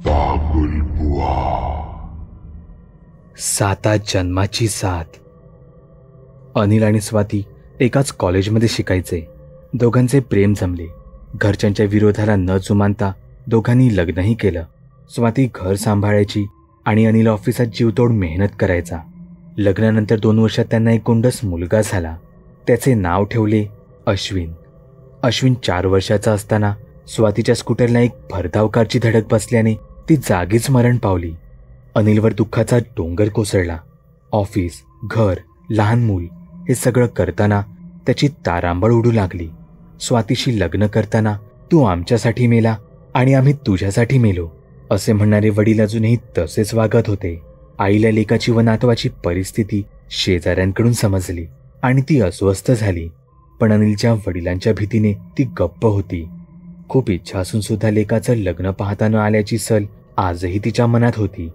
बाबुल बुआ. साता जन्माची साथ. अनिल आणि स्वाती एकाच कॉलेजमध्ये शिकायचे. दोघांचे प्रेम जमले. घरच्यांच्या विरोधाला न जुमानता दोघांनी लग्नही केलं. स्वाती घर सांभाळायची आणि अनिल ऑफिसात जीवतोड मेहनत करायचा. लग्नानंतर 2 वर्षात त्यांना एक गोंडस मुलगा झाला. त्याचे नाव ठेवले अश्विन. अश्विन 4 वर्षाचा असताना स्वातीच्या स्कूटरला एक भरधाव कारची धडक बसल्याने ती जागीच मरण पावली. अनिलवर दुःखाचा डोंगर कोसळला. ऑफिस, घर, लहान मूल हे सगळं करताना त्याची तारांबळ उडू लागली. स्वातीशी लग्न करताना तू आमच्यासाठी मेला आणि आम्ही तुझ्यासाठी मेलो असे म्हणणारे वडील अजूनही तसेच वागत होते. आईला लेकाची व नातवाची परिस्थिती शेजाऱ्यांकडून समजली आणि ती अस्वस्थ झाली. पण अनिलच्या वडिलांच्या भीतीने ती गप्प होती. खूप इच्छा असून सुद्धा लेकाचं लग्न पाहता न आल्याची सल आजही तिच्या मनात होती.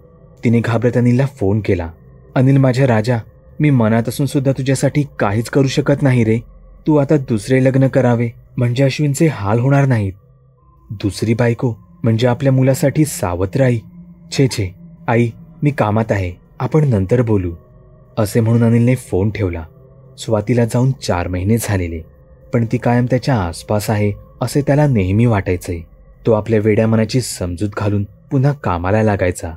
तिने घाबरत अनिलला फोन केला. अनिल माझ्या राजा, मी मनात असून सुद्धा तुझ्यासाठी काहीच करू शकत नाही रे. तू आता दुसरे लग्न करावे म्हणजे अश्विनचे हाल होणार नाहीत. दुसरी बायको म्हणजे आपल्या मुलासाठी सावत्र आई. छे छे आई, मी कामात आहे, आपण नंतर बोलू असे म्हणून अनिलने फोन ठेवला. स्वातीला जाऊन 4 महिने झालेले, पण ती कायम त्याच्या आसपास आहे असे त्याला नेहमी वाटायचे. तो आपल्या वेड्या मनाची समजूत घालून पुन्हा कामाला लागायचा.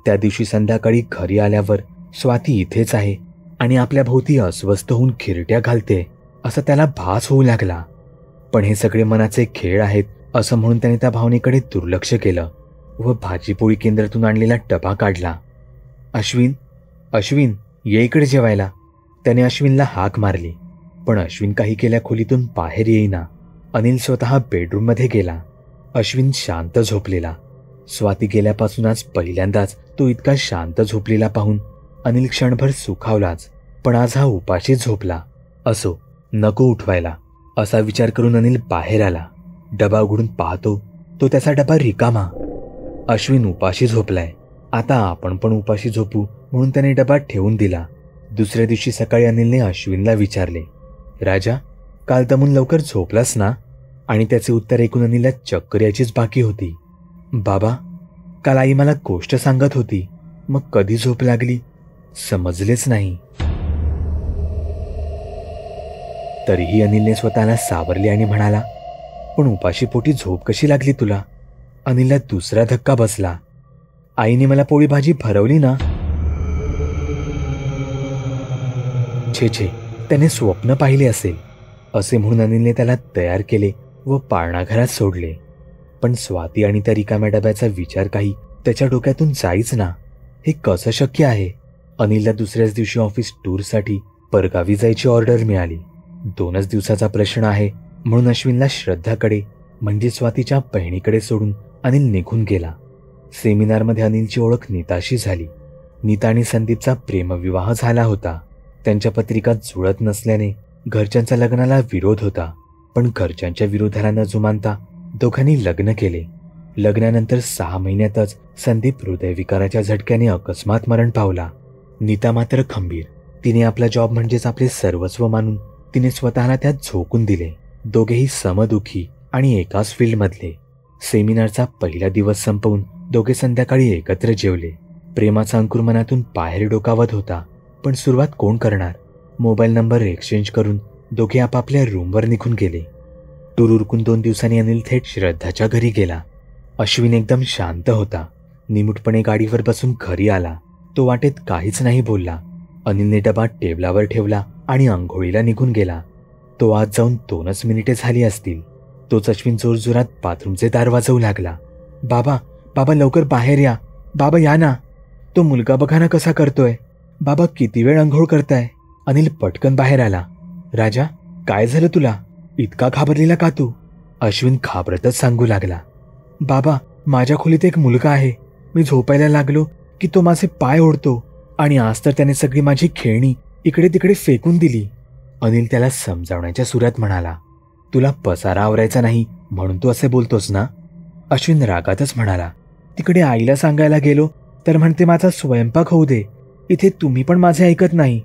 त्या दिवशी संध्याकाळी घरी आल्यावर स्वाती इथेच आहे आणि आपल्या भोवती अस्वस्थ होऊन खिरट्या घालते असं त्याला भास होऊ लागला. पण हे सगळे मनाचे खेळ आहेत असं म्हणून त्याने त्या भावनेकडे दुर्लक्ष केलं व भाजीपोळी केंद्रातून आणलेला डबा काढला. अश्विन, अश्विन ये इकडे जेवायला. त्याने अश्विनला हाक मारली, पण अश्विन काही केल्या खोलीतून बाहेर येईना. अनिल स्वतः बेडरूममध्ये गेला. अश्विन शांत झोपलेला. स्वाती गेल्यापासून आज पहिल्यांदाच तो इतका शांत झोपलेला पाहून अनिल क्षणभर सुखावलाच. पण आज हा उपाशी झोपला. असो, नको उठवायला असा विचार करून अनिल बाहेर आला. डबा उघडून पाहतो तो त्याचा डबा रिकामा. अश्विन उपाशी झोपलाय. आता आपण पण उपाशी झोपू म्हणून त्याने डबा ठेवून दिला. दुसऱ्या दिवशी सकाळी अनिलने अश्विनला विचारले, राजा, काल दमून लवकर झोपलास ना? आणि त्याचे उत्तर ऐकून अनिलला चक्कर याचीच बाकी होती. बाबा, काल आई मला गोष्ट सांगत होती, मग कधी झोप लागली समजलेच नाही. तरीही अनिलने स्वतःला सावरले आणि म्हणाला, पण उपाशी पोटी झोप कशी लागली तुला? अनिलला दुसरा धक्का बसला. आईने मला पोळी भाजी भरवली ना? छे छे, त्याने स्वप्न पाहिले असेल असे म्हणून अनिलने त्याला तयार केले व पाळणाघरात सोडले. पण स्वाती आणि त्या रिकाम्या डब्याचा विचार काही त्याच्या डोक्यातून जाईच ना. हे कसं शक्य आहे? अनिलला दुसऱ्याच दिवशी ऑफिस टूरसाठी परगावी जायची ऑर्डर मिळाली. 2च दिवसाचा प्रश्न आहे म्हणून अश्विनला श्रद्धाकडे म्हणजे स्वातीच्या बहिणीकडे सोडून अनिल निघून गेला. सेमिनारमध्ये अनिलची ओळख नीताशी झाली. नीता आणि संदीपचा प्रेमविवाह झाला होता. त्यांच्या पत्रिका जुळत नसल्याने घरच्यांचा लग्नाला विरोध होता. पण घरच्यांच्या विरोधाला न जुमानता दोघांनी लग्न केले. लग्नानंतर 6 महिन्यातच संदीप हृदयविकाराच्या झटक्याने अकस्मात मरण पावला. नीता मात्र खंबीर. तिने आपला जॉब म्हणजेच आपले सर्वस्व मानून तिने स्वतःला त्यात झोकून दिले. दोघेही समदुखी आणि एकाच फील्डमधले. सेमिनारचा पहिला दिवस संपवून दोघे संध्याकाळी एकत्र जेवले. प्रेमाचा अंकुर मनातून बाहेर डोकावत होता, पण सुरुवात कोण करणार? मोबाईल नंबर एक्सचेंज करून दोघे आपापल्या रूमवर निघून गेले. टूर उरकून 2 दिवसांनी अनिल थेट श्रद्धाच्या घरी गेला. अश्विन एकदम शांत होता. निमूटपणे गाडीवर बसून घरी आला. तो वाटेत काहीच नाही बोलला. अनिलने डबा टेबलावर ठेवला आणि आंघोळीला निघून गेला. तो आज जाऊन 2च मिनिटे झाली असतील. तोच अश्विन जोरजोरात बाथरूमचे दार वाजवू लागला. बाबा, बाबा लवकर बाहेर या. बाबा या ना. तो मुलगा बघा ना कसा करतोय. बाबा किती वेळ आंघोळ करताय? अनिल पटकन बाहेर आला. राजा, काय झालं तुला? इतका घाबरलेला का तू? अश्विन घाबरतच सांगू लागला. बाबा, माझ्या खोलीत एक मुलगा आहे. मी झोपायला लागलो की तो माझे पाय ओढतो आणि आज तर त्याने सगळी माझी खेळणी इकडे तिकडे फेकून दिली. अनिल त्याला समजावण्याच्या सुरात म्हणाला. तुला पसारा आवरायचा नाही म्हणून तू असे बोलतोस ना? अश्विन रागातच म्हणाला. तिकडे आईला सांगायला गेलो तर म्हणते माझा स्वयंपाक होऊ दे. इथे तुम्ही पण माझे ऐकत नाही.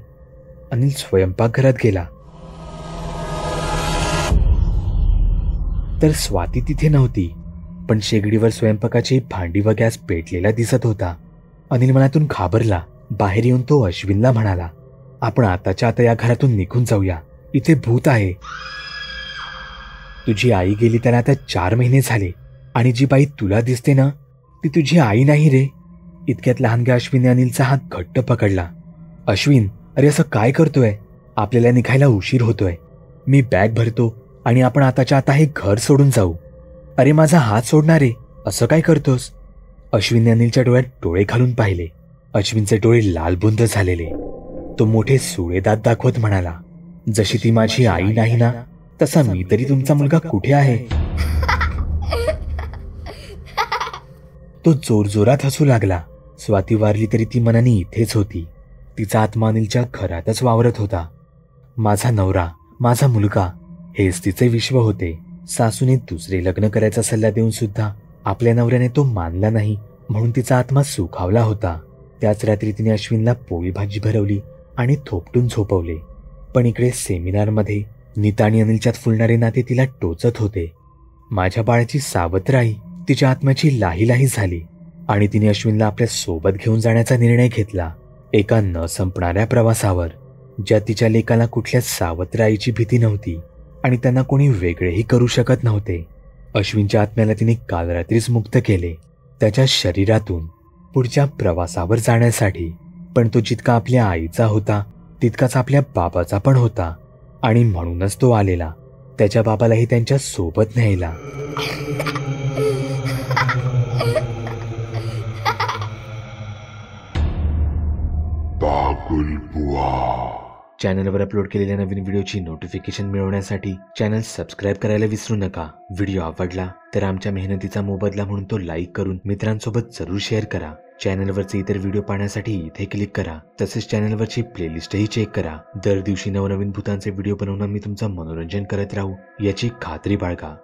अनिल स्वयंपाकघरात गेला तर स्वाती तिथे नव्हती. पण शेगडीवर स्वयंपाकाची भांडी व गॅस पेटलेला दिसत होता. अनिल मनातून घाबरला. बाहेर येऊन तो अश्विनला म्हणाला, आपण आताच्या आता या घरातून निघून जाऊया, इथे भूत आहे. तुझी आई गेली त्याला आता 4 महिने झाले आणि जी बाई तुला दिसते ना ती तुझी आई नाही रे. इतक्यात लहानग्या अश्विनने अनिलचा हात घट्ट पकडला. अश्विन, अरे असं काय करतोय? आपल्याला निघायला उशीर होतोय. मी बॅग भरतो आणि आपण आताच्या आता हे घर सोडून जाऊ. अरे माझा हात सोडणार रे, असं काय करतोस? अश्विनने अनिलच्या डोळ्यात डोळे घालून पाहिले. अश्विनचे डोळे लालबुंद झालेले. तो मोठे सुळे दात दाखवत म्हणाला, जशी ती माझी आई नाही ना तसा मी तरी तुमचा मुलगा कुठे आहे? तो जोरजोरात हसू लागला. स्वाती वारली तरी ती मनाने इथेच होती. तिचा आत्मा अनिलच्या घरातच वावरत होता. माझा नवरा, माझा मुलगा, हेच तिचे विश्व होते. सासूने दुसरे लग्न करायचा सल्ला देऊन सुद्धा आपल्या नवऱ्याने तो मानला नाही, म्हणून तिचा आत्मा सुखावला होता. त्याच रात्री तिने अश्विनला पोळी भाजी भरवली आणि थोपटून झोपवले. पण इकडे सेमिनारमध्ये नीता आणि अनिलच्यात फुलणारे नाते तिला टोचत होते. माझ्या बाळाची सावत्र आई तिच्या आत्म्याची लाहीलाही झाली आणि तिने अश्विनला आपल्या सोबत घेऊन जाण्याचा निर्णय घेतला. एका न संपणाऱ्या प्रवासावर, ज्यात तिच्या लेकाला कुठल्या सावत्र आईची भीती नव्हती आणि त्यांना कोणी वेगळेही करू शकत नव्हते. अश्विनच्या आत्म्याला तिने काल रात्रीच मुक्त केले, त्याच्या शरीरातून पुढच्या प्रवासावर जाण्यासाठी. पण तो जितका आपल्या आईचा होता तितकाच आपल्या बाबाचा पण होता आणि म्हणूनच तो आलेला त्याच्या बाबालाही त्यांच्या सोबत न्यायला. चॅनलवर अपलोड केलेल्या नवीन व्हिडिओची नोटिफिकेशन मिळवण्यासाठी चॅनल सबस्क्राईब करायला विसरू नका. व्हिडिओ आवडला तर आमच्या मेहनतीचा मोबदला म्हणून तो लाईक करून मित्रांसोबत जरूर शेअर करा. चॅनलवरचे इतर व्हिडिओ पाहण्यासाठी इथे क्लिक करा. तसेच चॅनलवरची प्लेलिस्टही चेक करा. दर दिवशी नवनवीन भूतांचे व्हिडिओ बनवून मी तुमचं मनोरंजन करत राहू याची खात्री बाळगा.